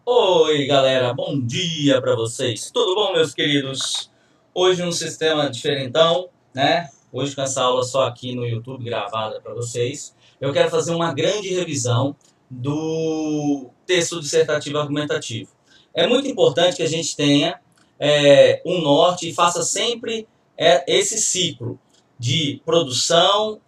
Oi, galera, bom dia para vocês. Tudo bom, meus queridos? Hoje um sistema diferentão, né? Hoje com essa aula só aqui no YouTube gravada para vocês. Eu quero fazer uma grande revisão do texto dissertativo argumentativo. É muito importante que a gente tenha um norte e faça sempre esse ciclo de produção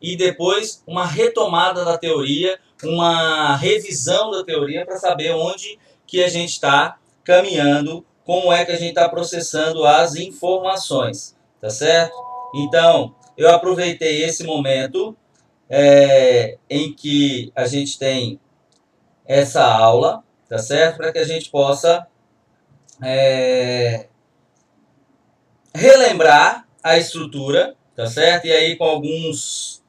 e depois uma retomada da teoria, uma revisão da teoria para saber onde que a gente está caminhando, como é que a gente está processando as informações, tá certo? Então, eu aproveitei esse momento em que a gente tem essa aula, tá certo? Para que a gente possa relembrar a estrutura, tá certo? E aí com alguns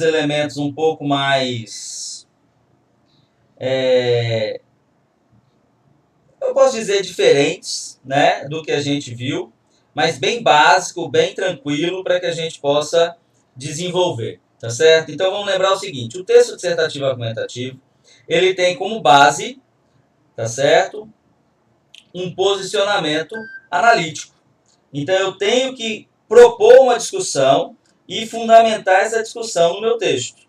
elementos um pouco mais eu posso dizer diferentes, né, do que a gente viu, mas bem básico, bem tranquilo para que a gente possa desenvolver, tá certo? Então vamos lembrar o seguinte: o texto dissertativo argumentativo, ele tem como base, tá certo, um posicionamento analítico. Então eu tenho que propor uma discussão e fundamentar essa discussão no meu texto.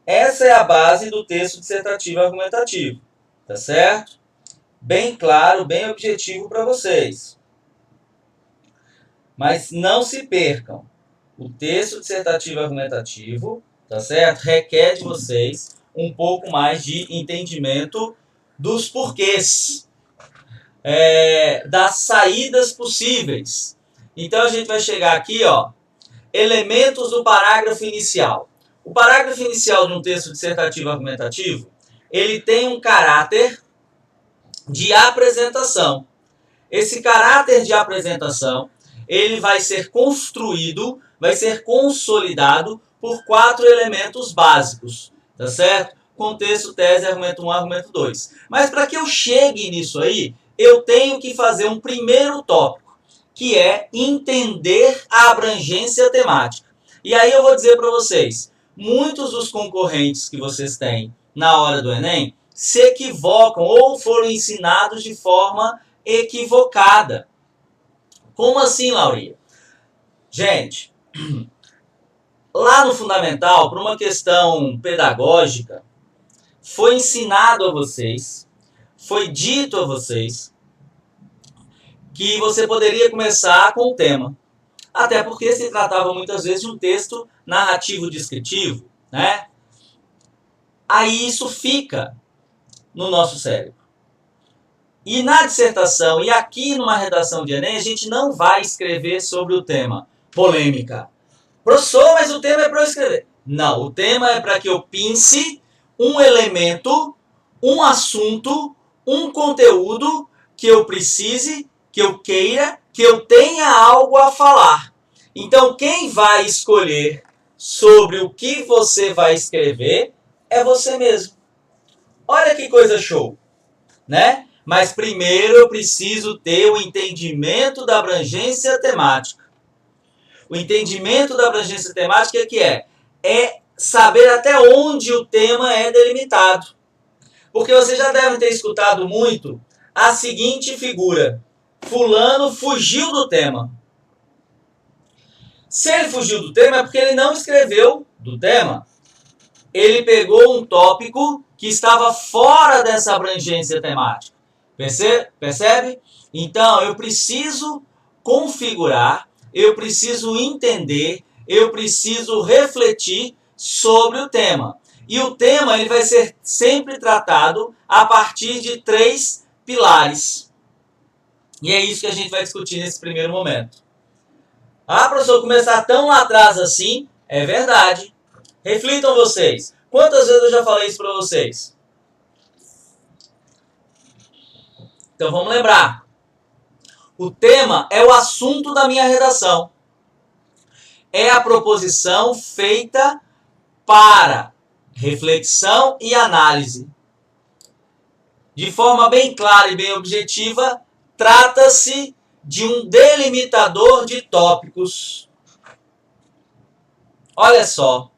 Essa é a base do texto dissertativo argumentativo, tá certo? Bem claro, bem objetivo para vocês. Mas não se percam. O texto dissertativo argumentativo, tá certo? Requer de vocês um pouco mais de entendimento dos porquês, das saídas possíveis. Então a gente vai chegar aqui, ó, elementos do parágrafo inicial. O parágrafo inicial de um texto dissertativo argumentativo, ele tem um caráter de apresentação. Esse caráter de apresentação, ele vai ser construído, vai ser consolidado por 4 elementos básicos, tá certo? Contexto, tese, argumento 1, argumento 2. Mas para que eu chegue nisso aí, eu tenho que fazer um primeiro tópico, que é entender a abrangência temática. E aí eu vou dizer para vocês, muitos dos concorrentes que vocês têm na hora do Enem se equivocam ou foram ensinados de forma equivocada. Como assim, Laurinha? Gente, lá no fundamental, por uma questão pedagógica, foi ensinado a vocês, foi dito a vocês, que você poderia começar com o tema. Até porque se tratava muitas vezes de um texto narrativo descritivo, né? Aí isso fica no nosso cérebro. E na dissertação, e aqui numa redação de Enem, a gente não vai escrever sobre o tema polêmica. Professor, mas o tema é para eu escrever. Não, o tema é para que eu pince um elemento, um assunto, um conteúdo que eu precise, que eu queira, que eu tenha algo a falar. Então, quem vai escolher sobre o que você vai escrever é você mesmo. Olha que coisa show, né? Mas primeiro eu preciso ter o entendimento da abrangência temática. O entendimento da abrangência temática é saber até onde o tema é delimitado. Porque você já deve ter escutado muito a seguinte figura: fulano fugiu do tema. Se ele fugiu do tema é porque ele não escreveu do tema. Ele pegou um tópico que estava fora dessa abrangência temática. Percebe? Então, eu preciso configurar, eu preciso entender, eu preciso refletir sobre o tema. E o tema ele vai ser sempre tratado a partir de 3 pilares. E é isso que a gente vai discutir nesse primeiro momento. Ah, professor, começar tão lá atrás assim? É verdade. Reflitam vocês. Quantas vezes eu já falei isso para vocês? Então vamos lembrar. O tema é o assunto da minha redação. É a proposição feita para reflexão e análise. De forma bem clara e bem objetiva, trata-se de um delimitador de tópicos. Olha só.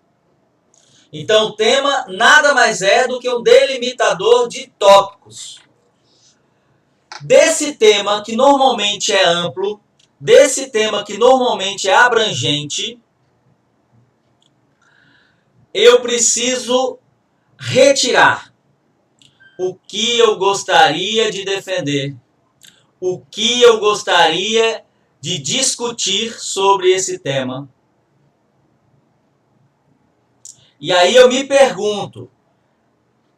Então, o tema nada mais é do que um delimitador de tópicos. Desse tema que normalmente é amplo, desse tema que normalmente é abrangente, eu preciso retirar o que eu gostaria de defender, o que eu gostaria de discutir sobre esse tema. E aí eu me pergunto,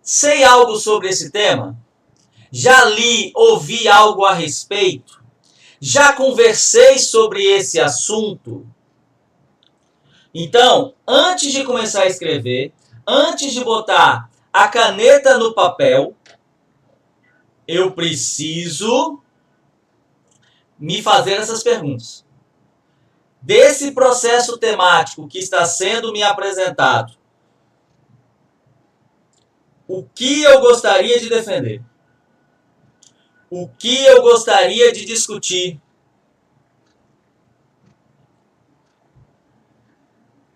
sei algo sobre esse tema? Já li, ouvi algo a respeito? Já conversei sobre esse assunto? Então, antes de começar a escrever, antes de botar a caneta no papel, eu preciso me fazer essas perguntas. Desse processo temático que está sendo me apresentado, o que eu gostaria de defender? O que eu gostaria de discutir?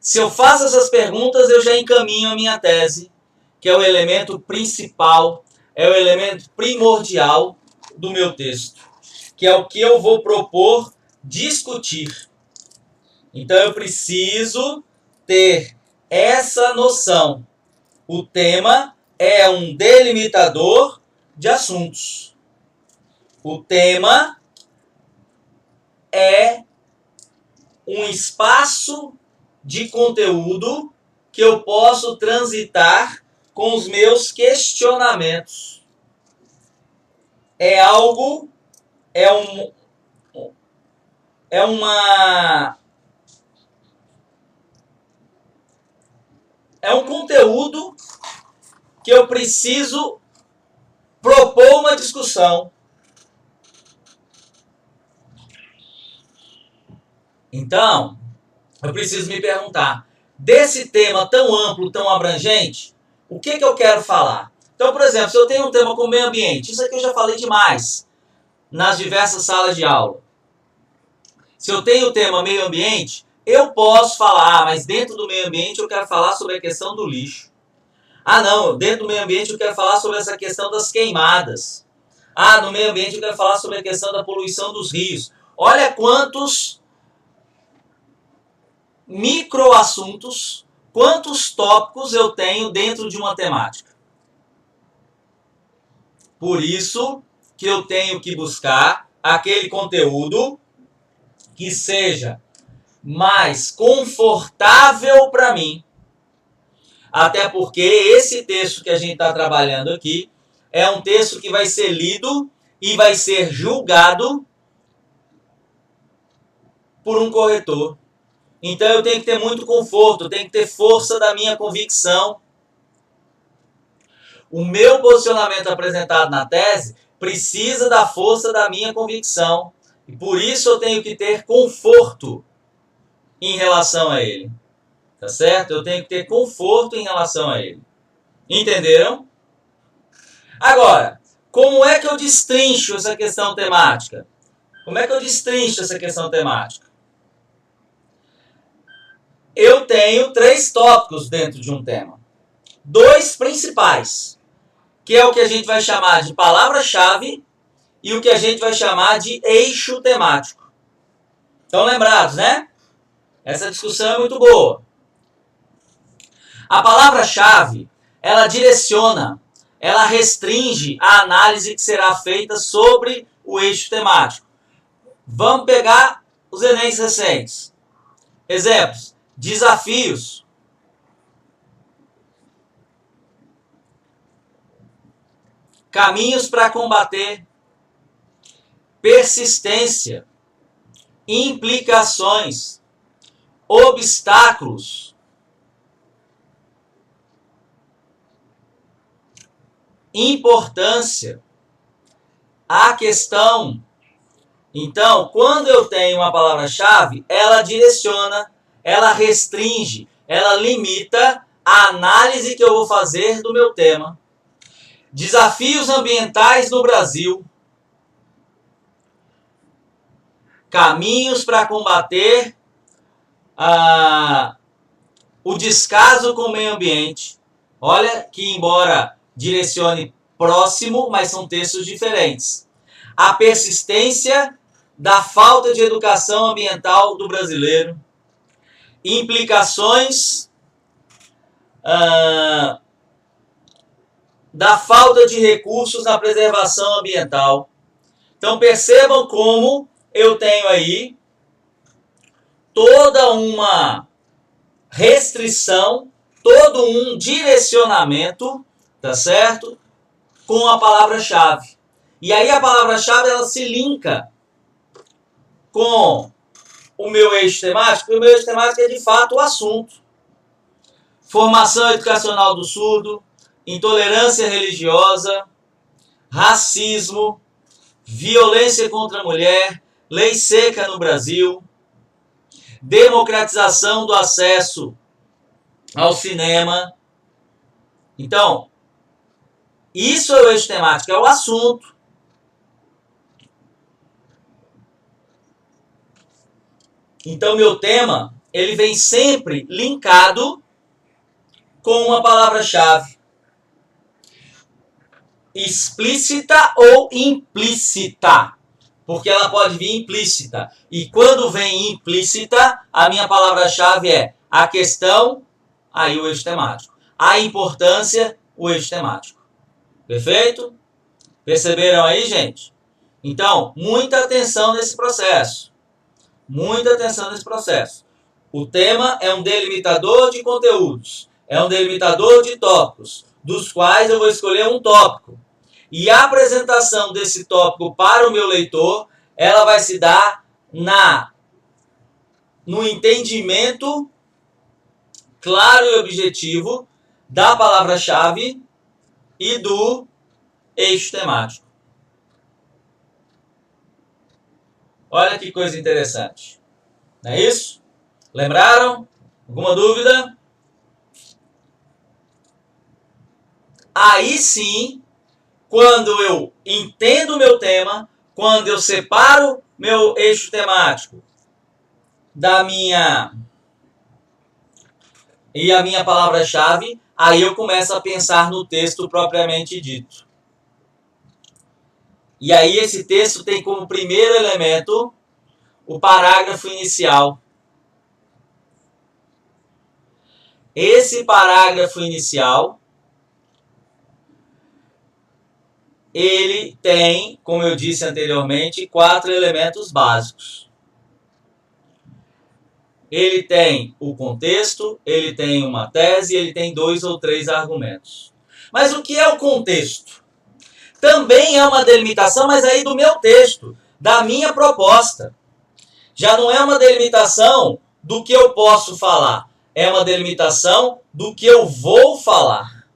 Se eu faço essas perguntas, eu já encaminho a minha tese, que é o elemento principal, é o elemento primordial do meu texto, que é o que eu vou propor discutir. Então eu preciso ter essa noção. O tema é um delimitador de assuntos. O tema é um espaço de conteúdo que eu posso transitar com os meus questionamentos. É algo, é um conteúdo que eu preciso propor uma discussão. Então, eu preciso me perguntar, desse tema tão amplo, tão abrangente, o que eu quero falar? Então, por exemplo, se eu tenho um tema como meio ambiente, isso aqui eu já falei demais nas diversas salas de aula. Se eu tenho o tema meio ambiente, eu posso falar, mas dentro do meio ambiente eu quero falar sobre a questão do lixo. Ah, não, dentro do meio ambiente eu quero falar sobre essa questão das queimadas. Ah, no meio ambiente eu quero falar sobre a questão da poluição dos rios. Olha quantos microassuntos, quantos tópicos eu tenho dentro de uma temática. Por isso que eu tenho que buscar aquele conteúdo que seja mais confortável para mim. Até porque esse texto que a gente está trabalhando aqui é um texto que vai ser lido e vai ser julgado por um corretor. Então eu tenho que ter muito conforto, eu tenho que ter força da minha convicção. O meu posicionamento apresentado na tese precisa da força da minha convicção. E por isso eu tenho que ter conforto em relação a ele. Tá certo? Eu tenho que ter conforto em relação a ele. Entenderam? Agora, como é que eu destrincho essa questão temática? Como é que eu destrincho essa questão temática? Eu tenho 3 tópicos dentro de um tema. 2 principais, que é o que a gente vai chamar de palavra-chave e o que a gente vai chamar de eixo temático. Estão lembrados, né? Essa discussão é muito boa. A palavra-chave, ela direciona, ela restringe a análise que será feita sobre o eixo temático. Vamos pegar os Enems recentes. Exemplos: desafios, caminhos para combater, persistência, implicações, obstáculos, importância, a questão. Então, quando eu tenho uma palavra-chave, ela direciona, ela restringe, ela limita a análise que eu vou fazer do meu tema. Desafios ambientais no Brasil. Caminhos para combater o descaso com o meio ambiente. Olha que, embora direcione próximo, mas são textos diferentes. A persistência da falta de educação ambiental do brasileiro. Implicações da falta de recursos na preservação ambiental. Então percebam como eu tenho aí toda uma restrição, todo um direcionamento, tá certo? Com a palavra-chave. E aí a palavra-chave ela se linka com o meu eixo temático, e o meu eixo temático é de fato o assunto. Formação educacional do surdo, intolerância religiosa, racismo, violência contra a mulher, lei seca no Brasil, democratização do acesso ao cinema. Então, isso é o eixo temático, é o assunto. Então, meu tema, ele vem sempre linkado com uma palavra-chave. Explícita ou implícita. Porque ela pode vir implícita. E quando vem implícita, a minha palavra-chave é a questão, aí o eixo temático. A importância, o eixo temático. Perfeito? Perceberam aí, gente? Então, muita atenção nesse processo. Muita atenção nesse processo. O tema é um delimitador de conteúdos. É um delimitador de tópicos, dos quais eu vou escolher um tópico. E a apresentação desse tópico para o meu leitor, ela vai se dar no entendimento claro e objetivo da palavra-chave e do eixo temático. Olha que coisa interessante. Não é isso? Lembraram? Alguma dúvida? Aí sim, quando eu entendo o meu tema, quando eu separo meu eixo temático e a minha palavra-chave, aí eu começo a pensar no texto propriamente dito. E aí esse texto tem como primeiro elemento o parágrafo inicial. Esse parágrafo inicial, ele tem, como eu disse anteriormente, 4 elementos básicos. Ele tem o contexto, ele tem uma tese, ele tem 2 ou 3 argumentos. Mas o que é o contexto? Também é uma delimitação, mas aí do meu texto, da minha proposta. Já não é uma delimitação do que eu posso falar, é uma delimitação do que eu vou falar.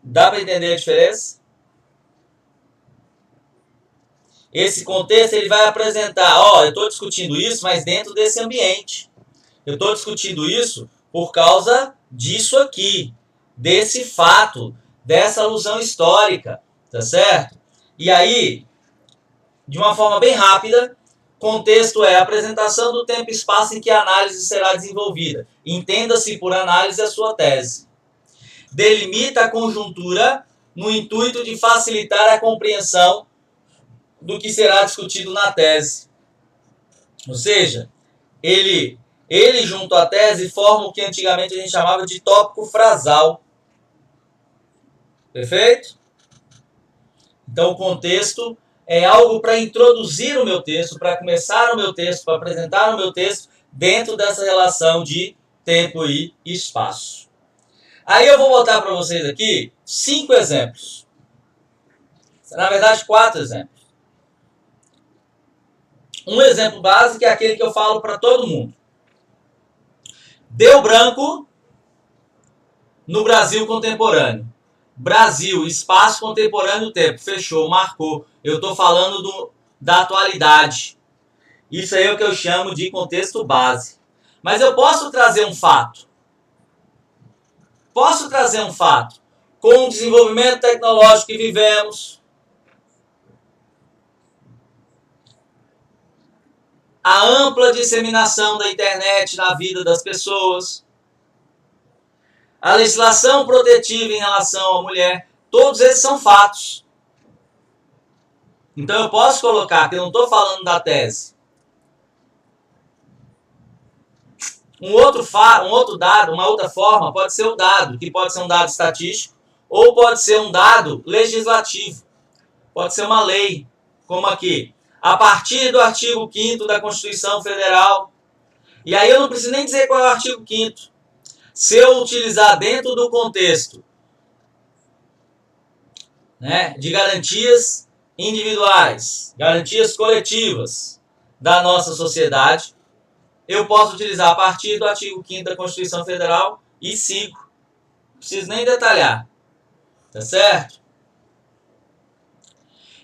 Dá para entender a diferença? Esse contexto ele vai apresentar, eu estou discutindo isso, mas dentro desse ambiente. Eu estou discutindo isso por causa disso aqui, desse fato, dessa alusão histórica, tá certo? E aí, de uma forma bem rápida, contexto é a apresentação do tempo e espaço em que a análise será desenvolvida. Entenda-se por análise a sua tese. Delimita a conjuntura no intuito de facilitar a compreensão do que será discutido na tese. Ou seja, ele junto à tese forma o que antigamente a gente chamava de tópico frasal. Perfeito? Então o contexto é algo para introduzir o meu texto, para começar o meu texto, para apresentar o meu texto dentro dessa relação de tempo e espaço. Aí eu vou botar para vocês aqui 5 exemplos. Na verdade, 4 exemplos. Um exemplo básico é aquele que eu falo para todo mundo. Deu branco no Brasil contemporâneo. Brasil, espaço contemporâneo, tempo. Fechou, marcou. Eu estou falando da atualidade. Isso aí é o que eu chamo de contexto base. Mas eu posso trazer um fato. Posso trazer um fato. Com o desenvolvimento tecnológico que vivemos, a ampla disseminação da internet na vida das pessoas, a legislação protetiva em relação à mulher, todos esses são fatos. Então eu posso colocar que eu não estou falando da tese. Um outro dado, uma outra forma, pode ser o dado, que pode ser um dado estatístico, ou pode ser um dado legislativo. Pode ser uma lei, como aqui. A partir do artigo 5º da Constituição Federal. E aí eu não preciso nem dizer qual é o artigo 5º. Se eu utilizar dentro do contexto, né, de garantias individuais, garantias coletivas da nossa sociedade, eu posso utilizar a partir do artigo 5º da Constituição Federal e sigo. Não preciso nem detalhar. Tá certo?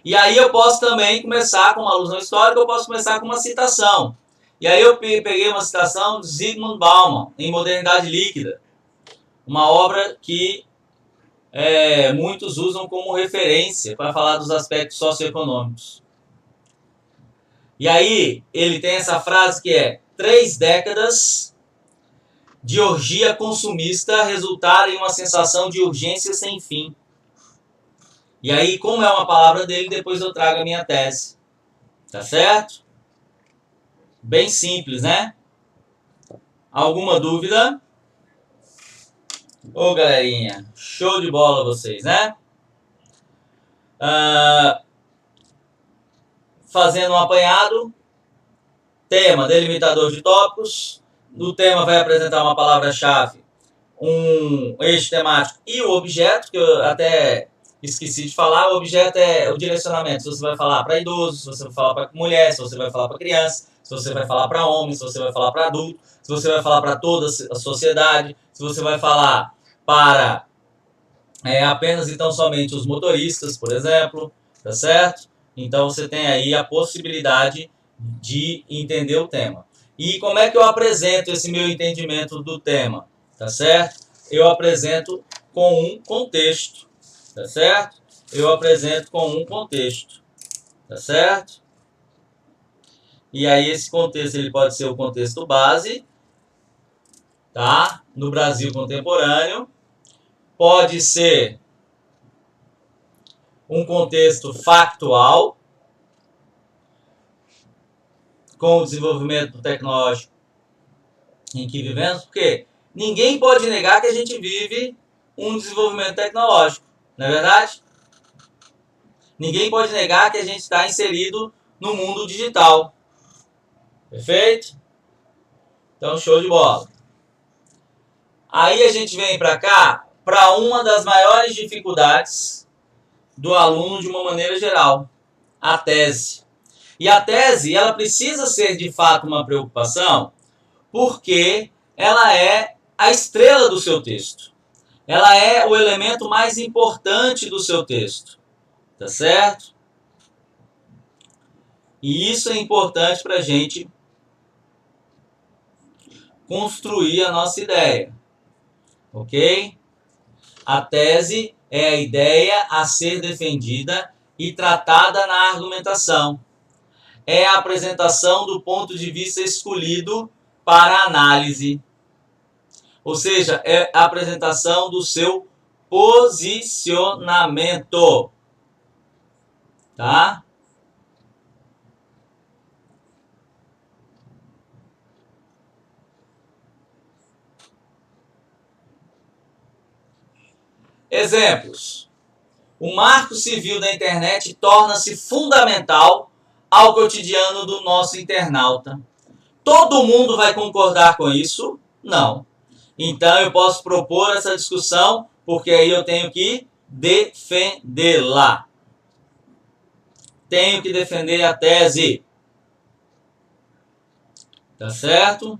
E aí eu posso também começar com uma alusão histórica, eu posso começar com uma citação. E aí eu peguei uma citação de Zygmunt Bauman, em Modernidade Líquida. Uma obra que muitos usam como referência para falar dos aspectos socioeconômicos. E aí ele tem essa frase que é: 3 décadas de orgia consumista resultaram em uma sensação de urgência sem fim. E aí, como é uma palavra dele, depois eu trago a minha tese. Tá certo? Bem simples, né? Alguma dúvida? Ô, galerinha, show de bola vocês, né? Fazendo um apanhado. Tema, delimitador de tópicos. No tema vai apresentar uma palavra-chave, um eixo temático e o objeto, que eu até esqueci de falar. O objeto é o direcionamento. Se você vai falar para idoso, se você vai falar para mulher, se você vai falar para criança, se você vai falar para homem, se você vai falar para adulto, se você vai falar para toda a sociedade, se você vai falar para apenas e tão somente os motoristas, por exemplo, tá certo? Então você tem aí a possibilidade de entender o tema. E como é que eu apresento esse meu entendimento do tema, tá certo? Eu apresento com um contexto, tá certo? Eu apresento com um contexto, tá certo? E aí esse contexto ele pode ser o contexto base, tá? No Brasil contemporâneo. Pode ser um contexto factual, com o desenvolvimento tecnológico em que vivemos, porque ninguém pode negar que a gente vive um desenvolvimento tecnológico, não é verdade? Ninguém pode negar que a gente está inserido no mundo digital. Perfeito? Então, show de bola. Aí a gente vem para cá, para uma das maiores dificuldades do aluno de uma maneira geral, a tese. E a tese, ela precisa ser de fato uma preocupação, porque ela é a estrela do seu texto. Ela é o elemento mais importante do seu texto. Tá certo? E isso é importante para a gente construir a nossa ideia. Ok? A tese é a ideia a ser defendida e tratada na argumentação. É a apresentação do ponto de vista escolhido para análise. Ou seja, é a apresentação do seu posicionamento. Tá? Exemplos. O marco civil da internet torna-se fundamental ao cotidiano do nosso internauta. Todo mundo vai concordar com isso? Não. Então eu posso propor essa discussão, porque aí eu tenho que defendê-la. Tenho que defender a tese. Tá certo?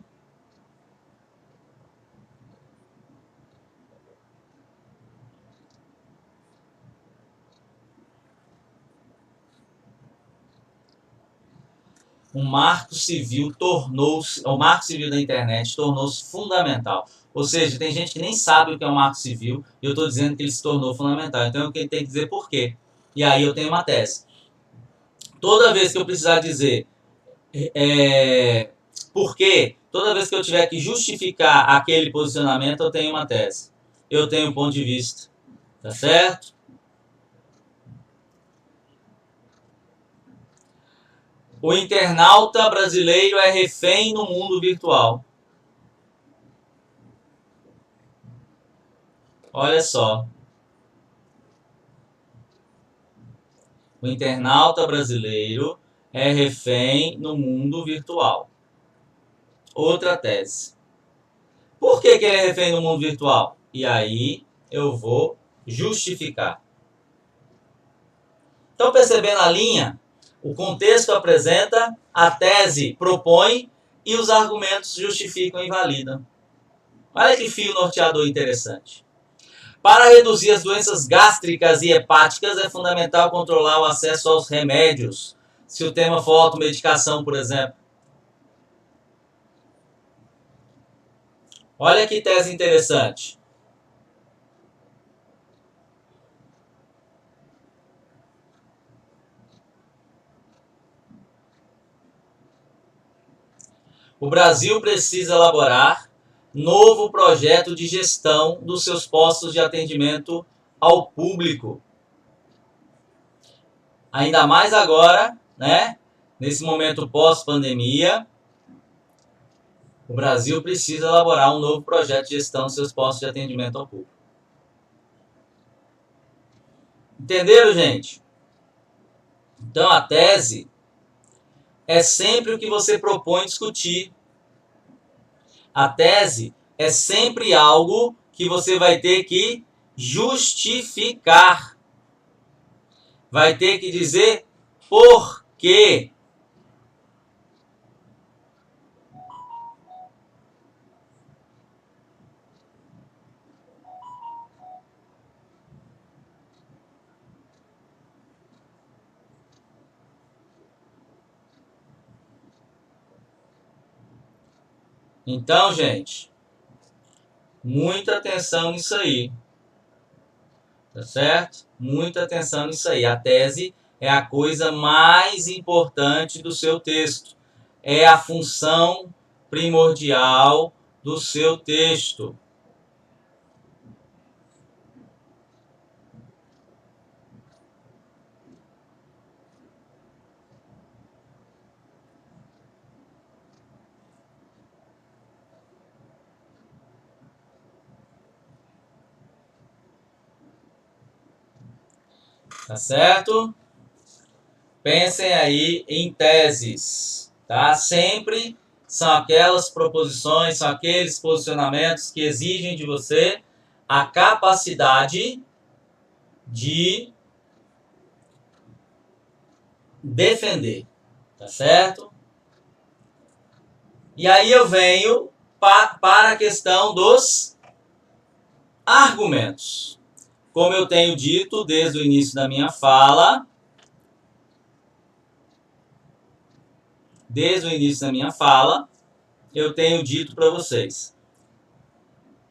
O marco civil da internet tornou-se fundamental. Ou seja, tem gente que nem sabe o que é um marco civil e eu estou dizendo que ele se tornou fundamental. Então eu tenho que dizer por quê. E aí eu tenho uma tese. Toda vez que eu precisar dizer Porque toda vez que eu tiver que justificar aquele posicionamento, eu tenho uma tese. Eu tenho um ponto de vista. Tá certo? O internauta brasileiro é refém no mundo virtual. Olha só. O internauta brasileiro é refém no mundo virtual. Outra tese. Por que ele é refém no mundo virtual? E aí eu vou justificar. Estão percebendo a linha? O contexto apresenta, a tese propõe e os argumentos justificam e validam. Olha que fio norteador interessante. Para reduzir as doenças gástricas e hepáticas, é fundamental controlar o acesso aos remédios. Se o tema for automedicação, por exemplo. Olha que tese interessante. O Brasil precisa elaborar novo projeto de gestão dos seus postos de atendimento ao público. Ainda mais agora, né? Nesse momento pós-pandemia, o Brasil precisa elaborar um novo projeto de gestão dos seus postos de atendimento ao público. Entenderam, gente? Então a tese é sempre o que você propõe discutir. A tese é sempre algo que você vai ter que justificar. Vai ter que dizer por quê. Então, gente, muita atenção nisso aí. Tá certo? Muita atenção nisso aí. A tese é a coisa mais importante do seu texto. É a função primordial do seu texto. Tá certo? Pensem aí em teses, tá? Sempre são aquelas proposições, são aqueles posicionamentos que exigem de você a capacidade de defender, tá certo? E aí eu venho para a questão dos argumentos. Como eu tenho dito desde o início da minha fala, eu tenho dito para vocês.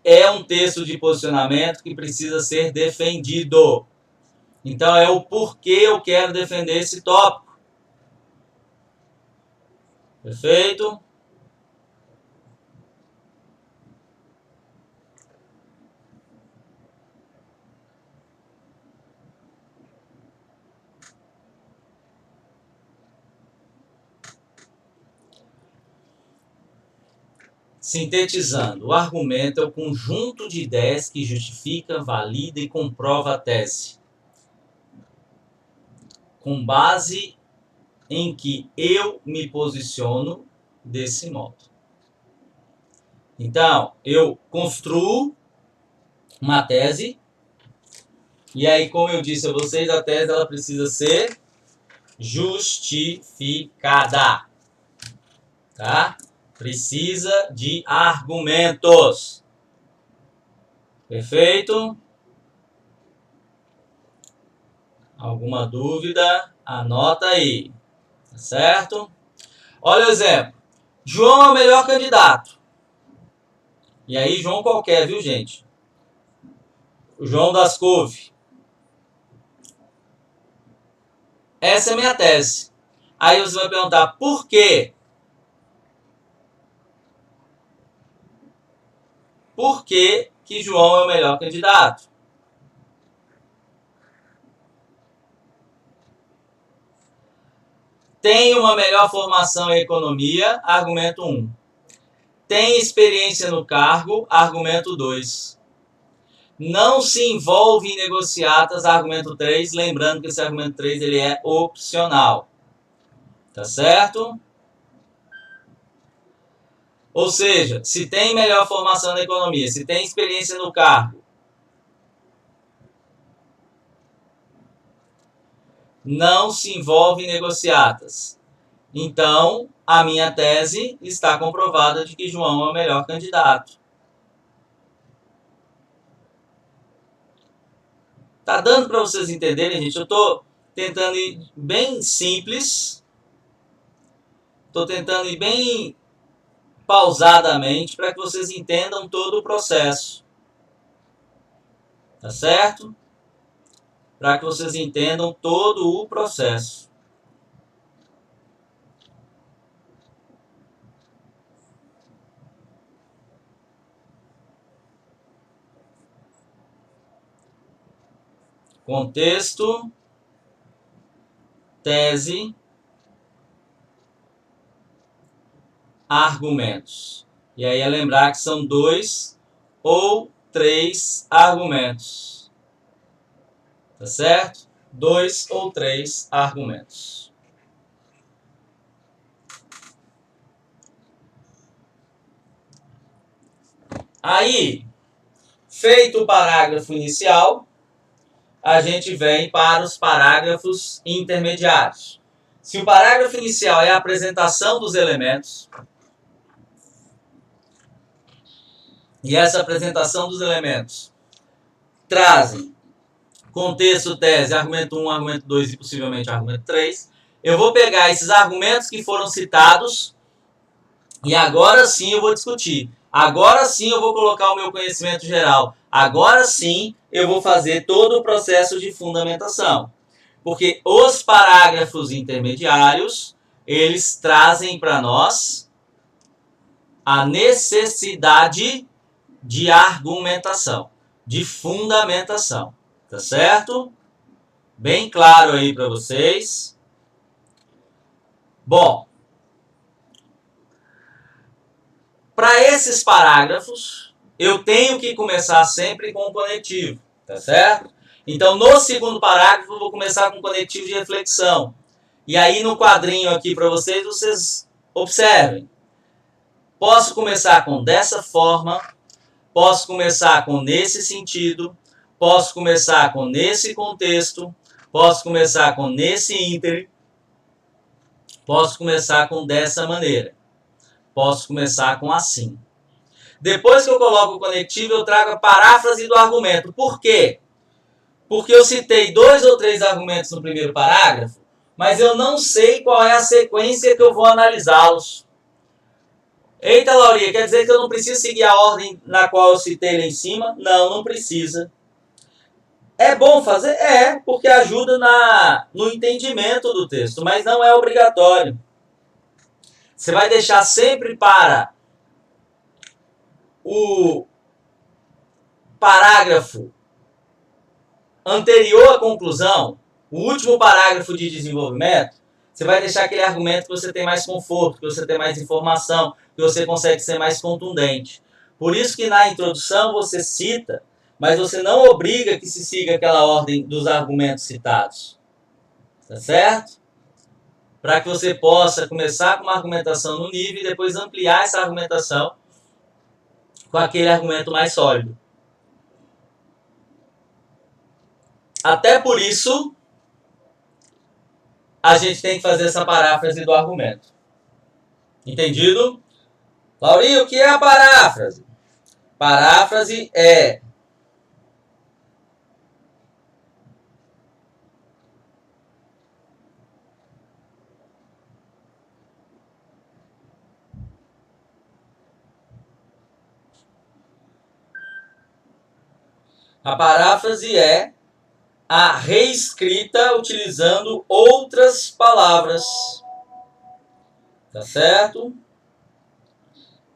É um texto de posicionamento que precisa ser defendido. Então é o porquê eu quero defender esse tópico. Perfeito? Sintetizando, o argumento é o conjunto de ideias que justifica, valida e comprova a tese, com base em que eu me posiciono desse modo. Então, eu construo uma tese, e aí, como eu disse a vocês, a tese ela precisa ser justificada, tá? Precisa de argumentos. Perfeito? Alguma dúvida? Anota aí. Tá certo? Olha o exemplo. João é o melhor candidato. E aí, João qualquer, viu, gente? O João das Couve. Essa é a minha tese. Aí você vai perguntar, por quê? Por que que João é o melhor candidato? Tem uma melhor formação em economia, argumento 1. Tem experiência no cargo, argumento 2. Não se envolve em negociatas, argumento 3. Lembrando que esse argumento 3 ele é opcional. Tá certo? Ou seja, se tem melhor formação na economia, se tem experiência no cargo, não se envolve em negociatas. Então, a minha tese está comprovada de que João é o melhor candidato. Tá dando para vocês entenderem, gente? Eu estou tentando ir bem simples. Estou tentando ir bem pausadamente para que vocês entendam todo o processo. Tá certo? Para que vocês entendam todo o processo. Contexto, tese, argumentos. E aí é lembrar que são 2 ou 3 argumentos. Tá certo? 2 ou 3 argumentos. Aí, feito o parágrafo inicial, a gente vem para os parágrafos intermediários. Se o parágrafo inicial é a apresentação dos elementos, e essa apresentação dos elementos trazem contexto, tese, argumento 1, argumento 2 e possivelmente argumento 3, eu vou pegar esses argumentos que foram citados e agora sim eu vou discutir. Agora sim eu vou colocar o meu conhecimento geral. Agora sim eu vou fazer todo o processo de fundamentação. Porque os parágrafos intermediários, eles trazem para nós a necessidade de argumentação, de fundamentação. Tá certo? Bem claro aí para vocês. Bom, para esses parágrafos, eu tenho que começar sempre com o conectivo, tá certo? Então, no segundo parágrafo, eu vou começar com o conectivo de reflexão. E aí, no quadrinho aqui para vocês, vocês observem. Posso começar com dessa forma, posso começar com nesse sentido, posso começar com nesse contexto, posso começar com nesse ínterim, posso começar com dessa maneira, posso começar com assim. Depois que eu coloco o conectivo, eu trago a paráfrase do argumento. Por quê? Porque eu citei 2 ou 3 argumentos no primeiro parágrafo, mas eu não sei qual é a sequência que eu vou analisá-los. Eita, Laurinha, quer dizer que eu não preciso seguir a ordem na qual eu citei lá em cima? Não, não precisa. É bom fazer? É, porque ajuda no entendimento do texto, mas não é obrigatório. Você vai deixar sempre para o parágrafo anterior à conclusão, o último parágrafo de desenvolvimento, você vai deixar aquele argumento que você tem mais conforto, que você tem mais informação, que você consegue ser mais contundente. Por isso que na introdução você cita, mas você não obriga que se siga aquela ordem dos argumentos citados. Tá certo? Para que você possa começar com uma argumentação no nível e depois ampliar essa argumentação com aquele argumento mais sólido. Até por isso, a gente tem que fazer essa paráfrase do argumento. Entendido? Laurinho, o que é a paráfrase? Paráfrase é a reescrita utilizando outras palavras. Tá certo?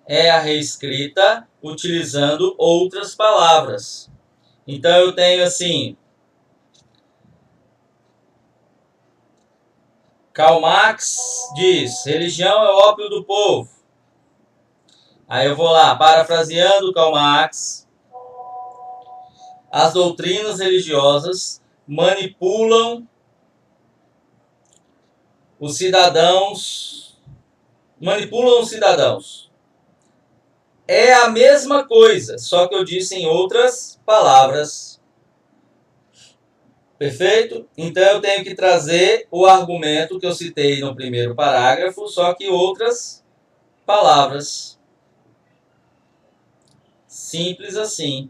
É a reescrita utilizando outras palavras. Então eu tenho assim: Karl Marx diz, religião é o ópio do povo. Aí eu vou lá, parafraseando Karl Marx, as doutrinas religiosas manipulam os cidadãos. É a mesma coisa, só que eu disse em outras palavras. Perfeito? Então eu tenho que trazer o argumento que eu citei no primeiro parágrafo, só que outras palavras. Simples assim.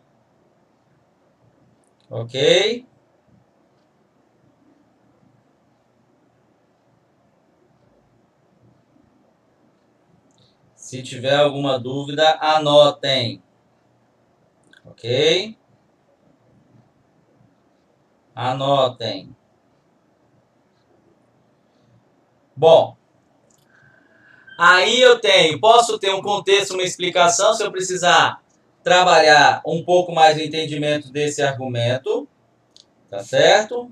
Ok? Se tiver alguma dúvida, anotem. Ok? Anotem. Bom, aí eu posso ter um contexto, uma explicação, se eu precisar trabalhar um pouco mais o entendimento desse argumento, tá certo?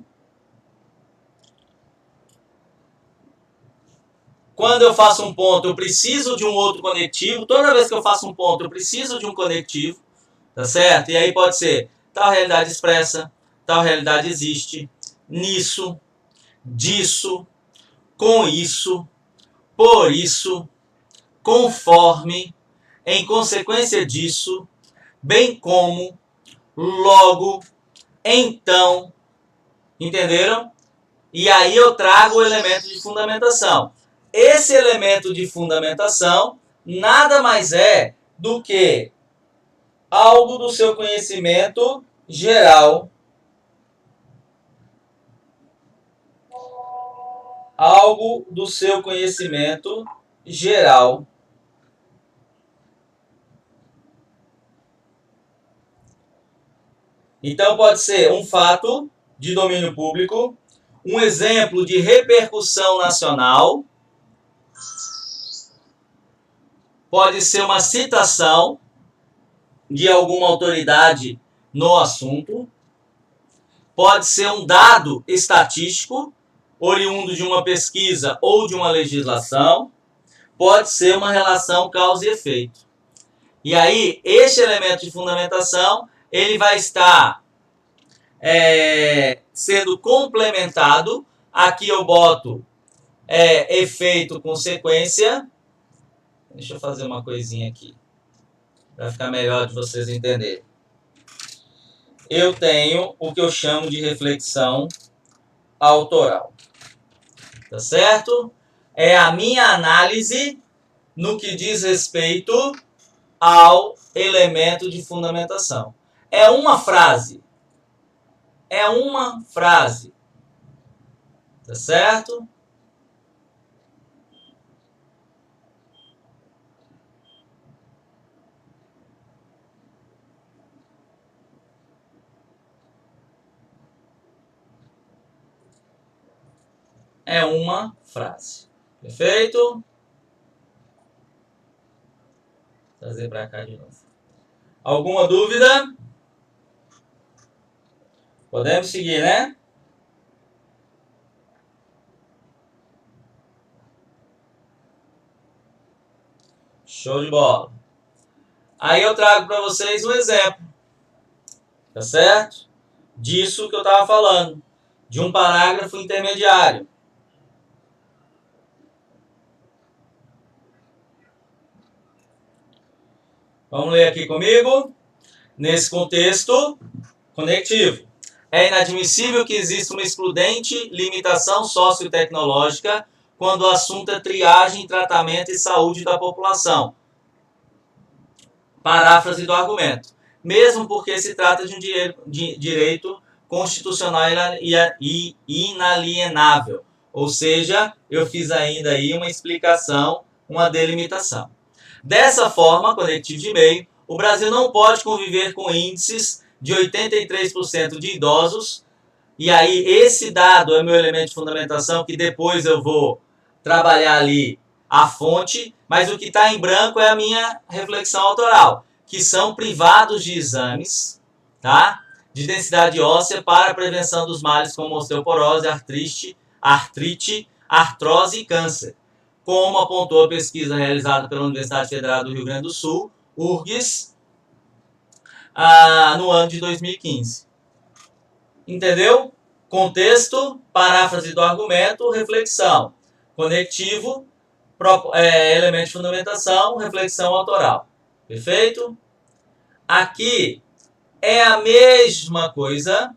Quando eu faço um ponto, eu preciso de um outro conectivo. Toda vez que eu faço um ponto, eu preciso de um conectivo, tá certo? E aí pode ser tal realidade expressa, tal realidade existe, nisso, disso, com isso, por isso, conforme, em consequência disso, bem como, logo, então, entenderam? E aí eu trago o elemento de fundamentação. Esse elemento de fundamentação nada mais é do que algo do seu conhecimento geral. Algo do seu conhecimento geral. Então pode ser um fato de domínio público, um exemplo de repercussão nacional, pode ser uma citação de alguma autoridade no assunto, pode ser um dado estatístico, oriundo de uma pesquisa ou de uma legislação, pode ser uma relação causa e efeito. E aí, este elemento de fundamentação, ele vai estar sendo complementado. Aqui eu boto efeito, consequência. Deixa eu fazer uma coisinha aqui, para ficar melhor de vocês entenderem. Eu tenho o que eu chamo de reflexão autoral. Tá certo? É a minha análise no que diz respeito ao elemento de fundamentação. É uma frase. É uma frase. Tá certo? É uma frase. Perfeito? Vou trazer para cá de novo. Alguma dúvida? Podemos seguir, né? Show de bola. Aí eu trago para vocês um exemplo. Tá certo? Disso que eu estava falando. De um parágrafo intermediário. Vamos ler aqui comigo. Nesse contexto conectivo, é inadmissível que exista uma excludente limitação sociotecnológica quando o assunto é triagem, tratamento e saúde da população. Paráfrase do argumento. Mesmo porque se trata de um direito constitucional e inalienável. Ou seja, eu fiz ainda aí uma explicação, uma delimitação. Dessa forma, conectivo de meio, o Brasil não pode conviver com índices de 83% de idosos, e aí esse dado é meu elemento de fundamentação, que depois eu vou trabalhar ali a fonte, mas o que está em branco é a minha reflexão autoral, que são privados de exames, tá? De densidade óssea para a prevenção dos males como osteoporose, artrite, artrose e câncer, como apontou a pesquisa realizada pela Universidade Federal do Rio Grande do Sul, URGS, no ano de 2015. Entendeu? Contexto, paráfrase do argumento, reflexão. Conectivo, elemento de fundamentação, reflexão autoral. Perfeito? Aqui é a mesma coisa.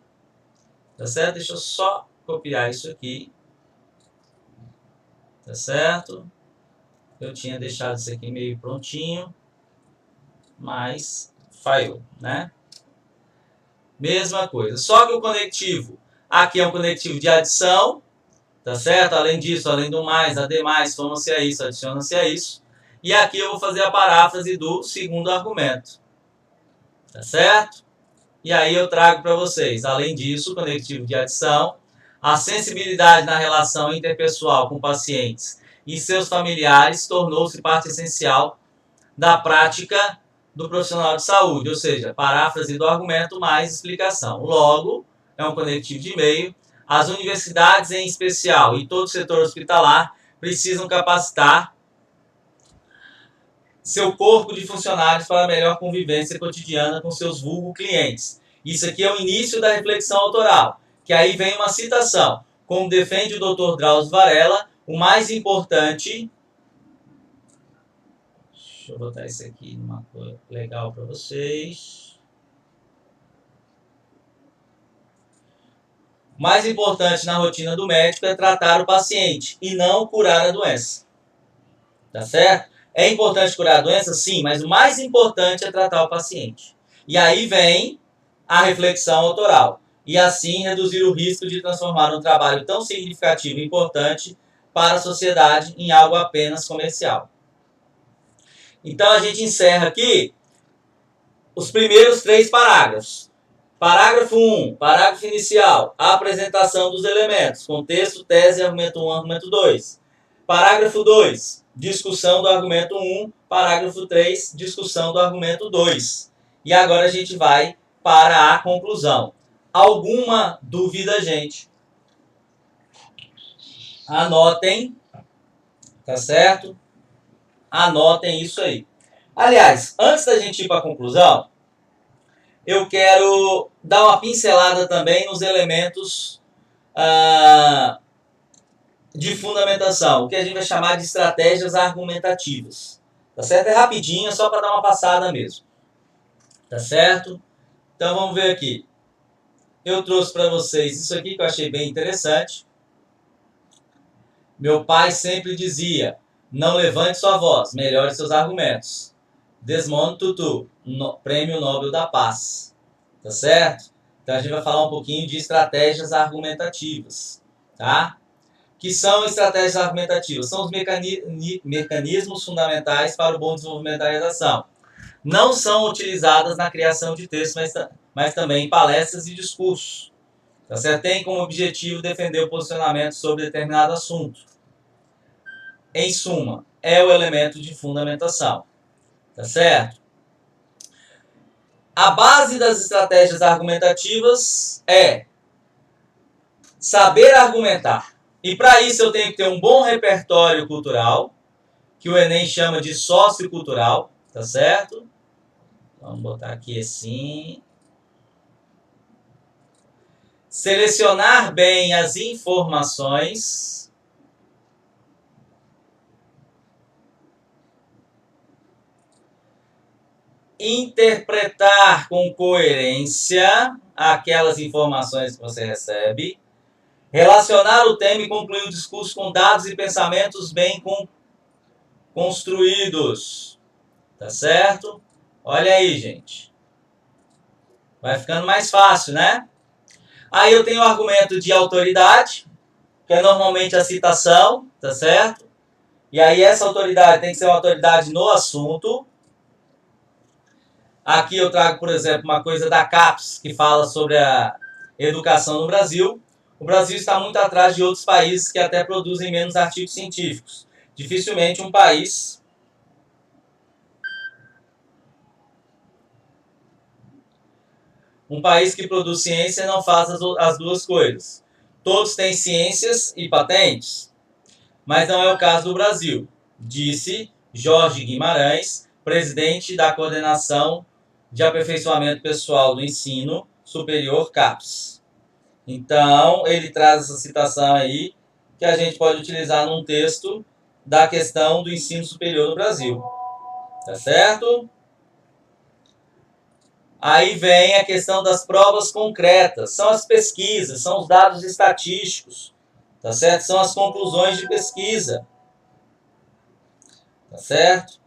Tá certo? Deixa eu só copiar isso aqui. Tá certo? Eu tinha deixado isso aqui meio prontinho, mas falhou, né? Mesma coisa. Só que o conectivo, aqui é um conectivo de adição, tá certo? Além disso, além do mais, ademais, soma-se a isso, adiciona-se a isso. E aqui eu vou fazer a paráfrase do segundo argumento. Tá certo? E aí eu trago para vocês, além disso, o conectivo de adição, a sensibilidade na relação interpessoal com pacientes e seus familiares tornou-se parte essencial da prática do profissional de saúde, ou seja, paráfrase do argumento mais explicação. Logo, é um conectivo de e-mail. As universidades, em especial, e todo o setor hospitalar, precisam capacitar seu corpo de funcionários para a melhor convivência cotidiana com seus vulgo clientes. Isso aqui é o início da reflexão autoral, que aí vem uma citação. Como defende o Dr. Drauzio Varela, o mais importante... Deixa eu botar isso aqui numa coisa legal para vocês. O mais importante na rotina do médico é tratar o paciente e não curar a doença. Tá certo? É importante curar a doença? Sim, mas o mais importante é tratar o paciente. E aí vem a reflexão autoral. E assim reduzir o risco de transformar um trabalho tão significativo e importante para a sociedade em algo apenas comercial. Então a gente encerra aqui os primeiros 3 parágrafos. Parágrafo 1, parágrafo inicial, a apresentação dos elementos, contexto, tese, argumento 1, argumento 2. Parágrafo 2, discussão do argumento 1, parágrafo 3, discussão do argumento 2. E agora a gente vai para a conclusão. Alguma dúvida, gente? Anotem, tá certo? Anotem isso aí. Aliás, antes da gente ir para a conclusão, eu quero dar uma pincelada também nos elementos de fundamentação, o que a gente vai chamar de estratégias argumentativas. Tá certo? É rapidinho, é só para dar uma passada mesmo. Tá certo? Então vamos ver aqui. Eu trouxe para vocês isso aqui que eu achei bem interessante. Meu pai sempre dizia: não levante sua voz, melhore seus argumentos. Desmond Tutu, Prêmio Nobel da Paz. Tá certo? Então a gente vai falar um pouquinho de estratégias argumentativas. Tá? Que são estratégias argumentativas? São os mecanismos fundamentais para o bom desenvolvimento da redação. Não são utilizadas na criação de textos, mas também em palestras e discursos. Tá certo? Tem como objetivo defender o posicionamento sobre determinado assunto. Em suma, é o elemento de fundamentação. Tá certo? A base das estratégias argumentativas é saber argumentar. E para isso eu tenho que ter um bom repertório cultural, que o Enem chama de sociocultural, tá certo? Vamos botar aqui assim. Selecionar bem as informações. Interpretar com coerência aquelas informações que você recebe. Relacionar o tema e concluir o discurso com dados e pensamentos bem construídos. Tá certo? Olha aí, gente. Vai ficando mais fácil, né? Aí eu tenho o argumento de autoridade, que é normalmente a citação, tá certo? E aí essa autoridade tem que ser uma autoridade no assunto. Aqui eu trago, por exemplo, uma coisa da CAPES, que fala sobre a educação no Brasil. O Brasil está muito atrás de outros países que até produzem menos artigos científicos. Dificilmente um país que produz ciência não faz as duas coisas. Todos têm ciências e patentes, mas não é o caso do Brasil, disse Jorge Guimarães, presidente da Coordenação de Aperfeiçoamento Pessoal do Ensino Superior, CAPES. Então, ele traz essa citação aí, que a gente pode utilizar num texto da questão do ensino superior no Brasil. Tá certo? Aí vem a questão das provas concretas. São as pesquisas, são os dados estatísticos. Tá certo? São as conclusões de pesquisa. Tá certo?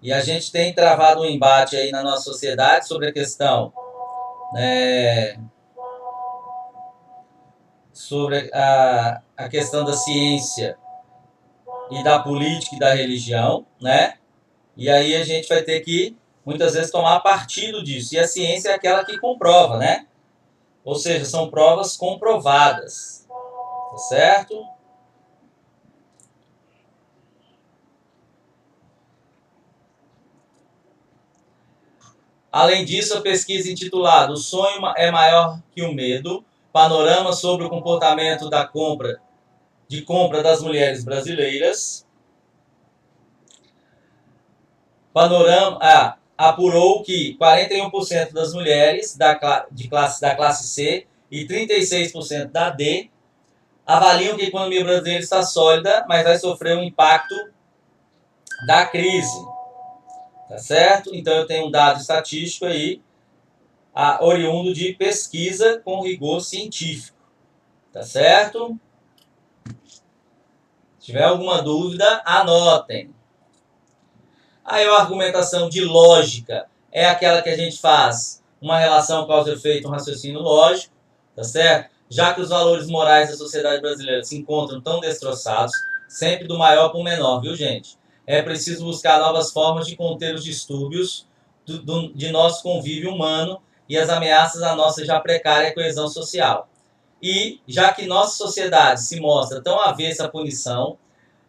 E a gente tem travado um embate aí na nossa sociedade sobre a questão, sobre a questão da ciência e da política e da religião, né? E aí a gente vai ter que, muitas vezes, tomar partido disso. E a ciência é aquela que comprova, né? Ou seja, são provas comprovadas. Tá certo? Além disso, a pesquisa intitulada O Sonho é Maior que o Medo, panorama sobre o comportamento de compra das mulheres brasileiras, apurou que 41% das mulheres da classe C e 36% da D avaliam que a economia brasileira está sólida, mas vai sofrer um impacto da crise. Tá certo? Então eu tenho um dado estatístico aí, oriundo de pesquisa com rigor científico. Tá certo? Se tiver alguma dúvida, anotem. Aí a argumentação de lógica é aquela que a gente faz uma relação causa-efeito, um raciocínio lógico, tá certo? Já que os valores morais da sociedade brasileira se encontram tão destroçados, sempre do maior para o menor, viu, gente? É preciso buscar novas formas de conter os distúrbios de nosso convívio humano e as ameaças à nossa já precária coesão social. E, já que nossa sociedade se mostra tão avessa à punição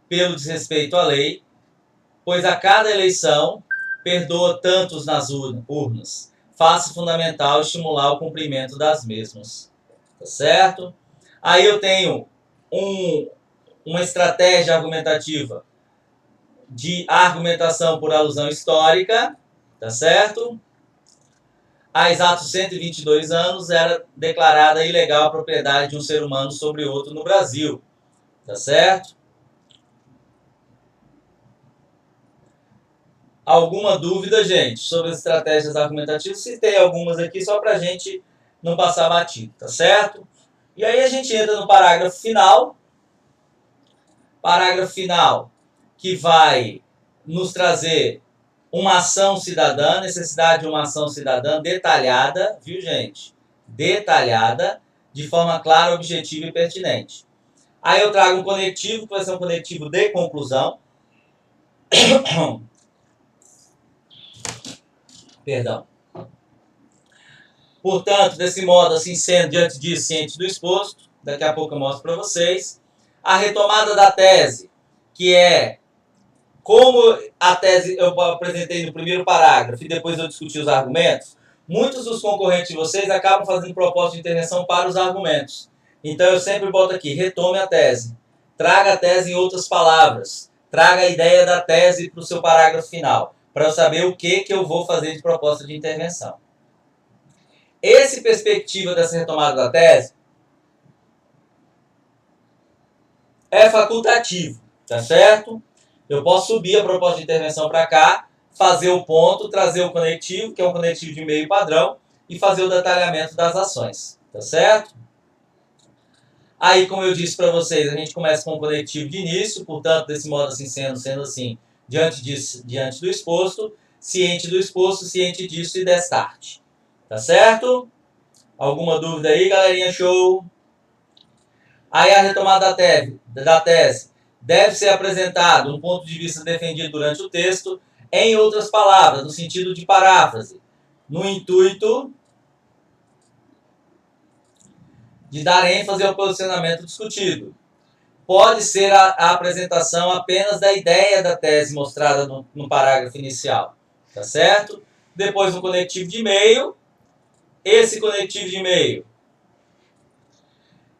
pelo desrespeito à lei, pois a cada eleição perdoa tantos nas urnas, faça fundamental estimular o cumprimento das mesmas. Tá certo? Aí eu tenho uma estratégia argumentativa de argumentação por alusão histórica, tá certo? Há exatos 122 anos era declarada ilegal a propriedade de um ser humano sobre outro no Brasil, tá certo? Alguma dúvida, gente, sobre as estratégias argumentativas? Citei algumas aqui só para a gente não passar batido, tá certo? E aí a gente entra no parágrafo final. Parágrafo final que vai nos trazer uma ação cidadã, necessidade de uma ação cidadã detalhada, viu, gente? Detalhada, de forma clara, objetiva e pertinente. Aí eu trago um conectivo, que vai ser um conectivo de conclusão. Perdão. Portanto, desse modo, assim sendo, diante disso, ciente do exposto, daqui a pouco eu mostro para vocês, a retomada da tese, que é como a tese eu apresentei no primeiro parágrafo e depois eu discuti os argumentos, muitos dos concorrentes de vocês acabam fazendo proposta de intervenção para os argumentos. Então eu sempre boto aqui, retome a tese, traga a tese em outras palavras, traga a ideia da tese para o seu parágrafo final, para eu saber o que eu vou fazer de proposta de intervenção. Essa perspectiva dessa retomada da tese é facultativo, tá certo? Eu posso subir a proposta de intervenção para cá, fazer o ponto, trazer o conectivo, que é um conectivo de meio padrão, e fazer o detalhamento das ações, tá certo? Aí, como eu disse para vocês, a gente começa com o conectivo de início, portanto, desse modo assim, sendo assim, diante do exposto, ciente disso e destarte. Tá certo? Alguma dúvida aí, galerinha? Show! Aí a retomada da tese deve ser apresentado um ponto de vista defendido durante o texto, em outras palavras, no sentido de paráfrase, no intuito de dar ênfase ao posicionamento discutido. pode ser a apresentação apenas da ideia da tese mostrada no parágrafo inicial, tá certo? Depois um conectivo de e-mail. Esse conectivo de e-mail,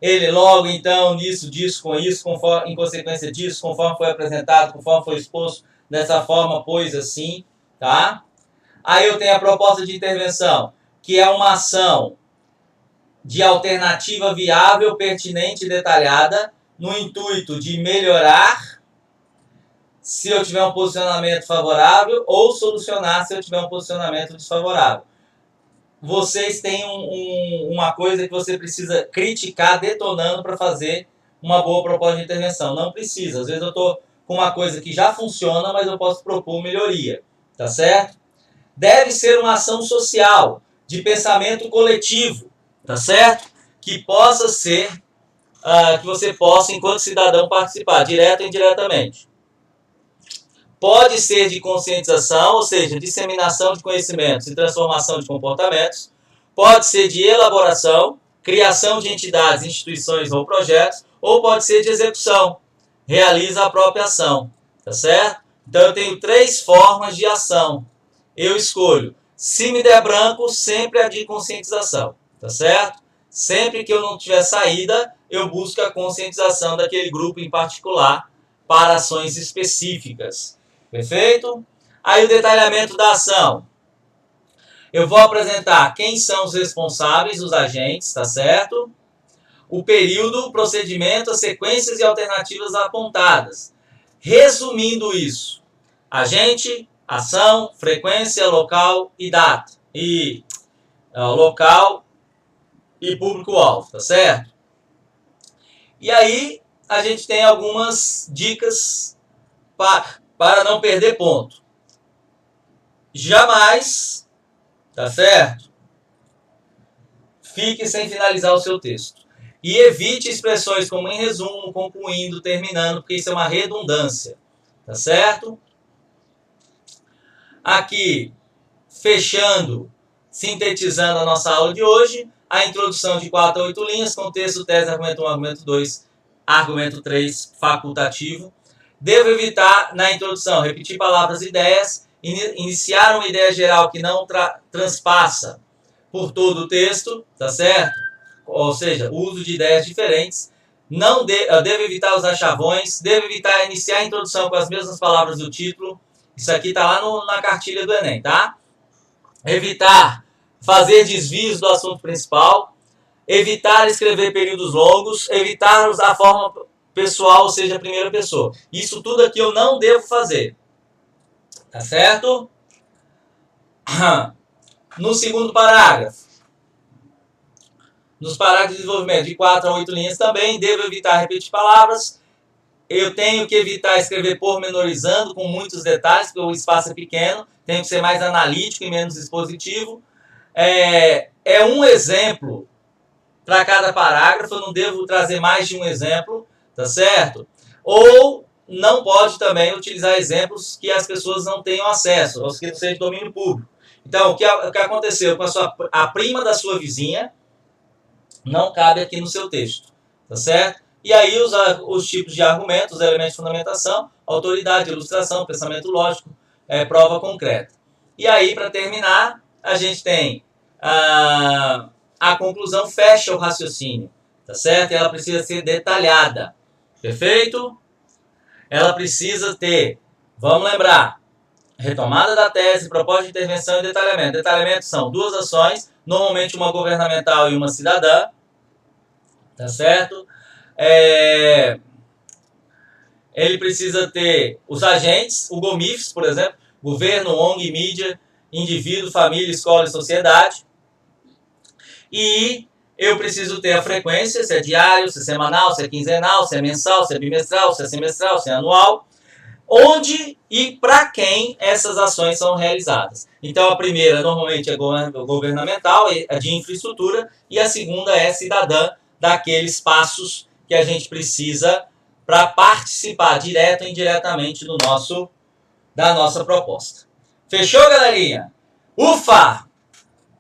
ele logo então, nisso, disso, com isso, conforme, em consequência disso, conforme foi apresentado, conforme foi exposto, dessa forma, pois assim, tá? Aí eu tenho a proposta de intervenção, que é uma ação de alternativa viável, pertinente e detalhada, no intuito de melhorar se eu tiver um posicionamento favorável ou solucionar se eu tiver um posicionamento desfavorável. Vocês têm uma coisa que você precisa criticar detonando para fazer uma boa proposta de intervenção. Não precisa. Às vezes eu estou com uma coisa que já funciona, mas eu posso propor melhoria. Tá certo? Deve ser uma ação social, de pensamento coletivo. Tá certo? Que possa ser, que você possa, enquanto cidadão, participar, direto ou indiretamente. Pode ser de conscientização, ou seja, disseminação de conhecimentos e transformação de comportamentos. Pode ser de elaboração, criação de entidades, instituições ou projetos. Ou pode ser de execução, realiza a própria ação. Tá certo? Então eu tenho 3 formas de ação. Eu escolho. Se me der branco, sempre a de conscientização. Tá certo? Sempre que eu não tiver saída, eu busco a conscientização daquele grupo em particular para ações específicas. Perfeito? Aí o detalhamento da ação. Eu vou apresentar quem são os responsáveis, os agentes, tá certo? O período, o procedimento, as sequências e alternativas apontadas. Resumindo isso, agente, ação, frequência, local e data. Local e público-alvo, tá certo? E aí a gente tem algumas dicas para não perder ponto. Jamais, tá certo? Fique sem finalizar o seu texto. E evite expressões como em resumo, concluindo, terminando, porque isso é uma redundância. Tá certo? Aqui, fechando, sintetizando a nossa aula de hoje, a introdução de 4 a 8 linhas, contexto, tese, argumento 1, argumento 2, argumento 3, facultativo. Devo evitar, na introdução, repetir palavras e ideias, iniciar uma ideia geral que não transpassa por todo o texto, tá certo? Ou seja, o uso de ideias diferentes. Devo evitar usar chavões, devo evitar iniciar a introdução com as mesmas palavras do título. Isso aqui está lá na cartilha do Enem, tá? Evitar fazer desvios do assunto principal, evitar escrever períodos longos, evitar usar a forma pessoal, ou seja, a primeira pessoa. Isso tudo aqui eu não devo fazer. Tá certo? No segundo parágrafo, nos parágrafos de desenvolvimento de 4 a 8 linhas também, devo evitar repetir palavras. Eu tenho que evitar escrever pormenorizando com muitos detalhes, porque o espaço é pequeno. Tenho que ser mais analítico e menos expositivo. É um exemplo para cada parágrafo. Eu não devo trazer mais de um exemplo, tá certo? Ou não pode também utilizar exemplos que as pessoas não tenham acesso, ou que não sejam de domínio público. Então, o que aconteceu com a prima da sua vizinha não cabe aqui no seu texto, tá certo? E aí os tipos de argumentos, os elementos de fundamentação, autoridade, ilustração, pensamento lógico, prova concreta. E aí, para terminar, a gente tem a conclusão fecha o raciocínio, tá certo? E ela precisa ser detalhada, perfeito? Ela precisa ter, vamos lembrar, retomada da tese, proposta de intervenção e detalhamento. Detalhamento são 2 ações, normalmente uma governamental e uma cidadã, tá certo? Ele precisa ter os agentes, o GOMIFS, por exemplo, governo, ONG, mídia, indivíduo, família, escola e sociedade. E eu preciso ter a frequência, se é diário, se é semanal, se é quinzenal, se é mensal, se é bimestral, se é semestral, se é anual. Onde e para quem essas ações são realizadas. Então a primeira normalmente é governamental, é de infraestrutura, e a segunda é cidadã, daqueles passos que a gente precisa para participar direto ou indiretamente da nossa proposta. Fechou, galerinha? Ufa!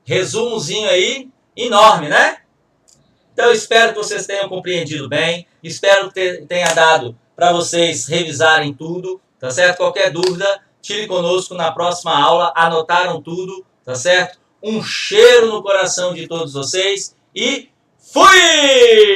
Resumozinho aí, enorme, né? Então, espero que vocês tenham compreendido bem. Espero que tenha dado para vocês revisarem tudo, tá certo? Qualquer dúvida, tire conosco na próxima aula. Anotaram tudo, tá certo? Um cheiro no coração de todos vocês e fui!